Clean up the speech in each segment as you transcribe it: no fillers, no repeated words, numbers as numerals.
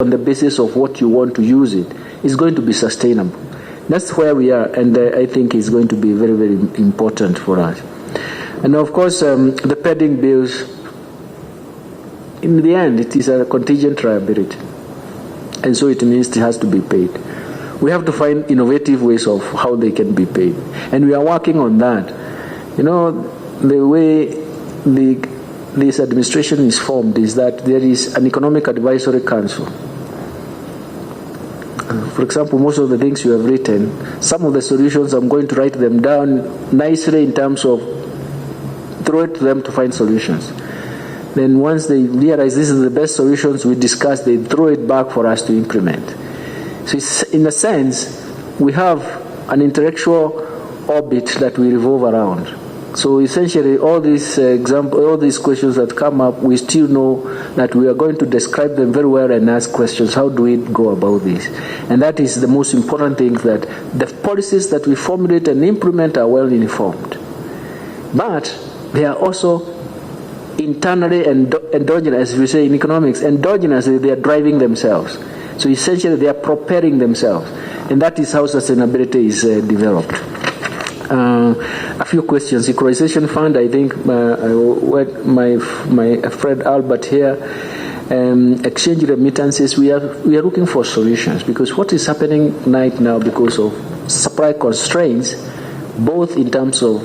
on the basis of what you want to use it is going to be sustainable. That's where we are, and I think it's going to be very, very important for us. And of course, the pending bills, in the end, it is a contingent liability, and so it means it has to be paid. We have to find innovative ways of how they can be paid, and we are working on that. You know, the way this administration is formed is that there is an economic advisory council. For example, most of the things you have written, some of the solutions, I'm going to write them down nicely in terms of throw it to them to find solutions. Then once they realize this is the best solutions we discuss, they throw it back for us to implement. So it's, in a sense, we have an intellectual orbit that we revolve around. So essentially, all these all these questions that come up, we still know that we are going to describe them very well and ask questions. How do we go about this? And that is the most important thing, that the policies that we formulate and implement are well informed. But they are also internally endogenous, as we say in economics, endogenously they are driving themselves. So essentially, they are propelling themselves. And that is how sustainability is developed. A few questions. Equalization fund, I think my friend Albert here, exchange remittances, we are looking for solutions, because what is happening right now, because of supply constraints, both in terms of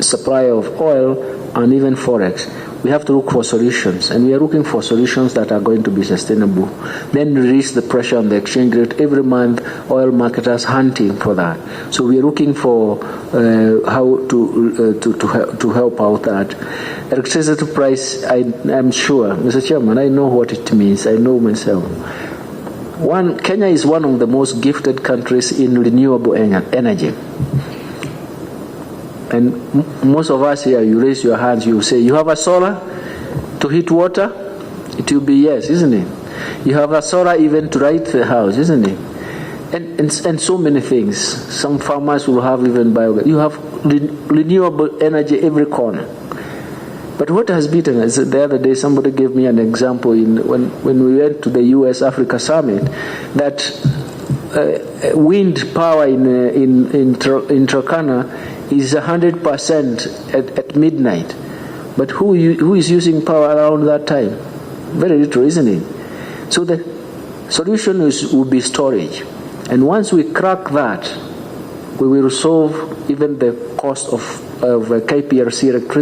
supply of oil and even forex, we have to look for solutions, and we are looking for solutions that are going to be sustainable. Then release the pressure on the exchange rate. Every month, oil marketers hunting for that. So we are looking for how to help out that. Electricity price, I'm sure, Mr. Chairman, I know what it means. I know myself. Kenya is one of the most gifted countries in renewable energy. And most of us here, you raise your hands, you say, you have a solar to heat water? It will be yes, isn't it? You have a solar even to light the house, isn't it? And so many things. Some farmers will have even biogas. You have renewable energy every corner. But what has beaten us, the other day somebody gave me an example when we went to the US Africa Summit, that wind power in Turkana is 100% at midnight. But who is using power around that time? Very little, isn't it? So the solution will be storage. And once we crack that, we will solve even the cost of KPLC electricity.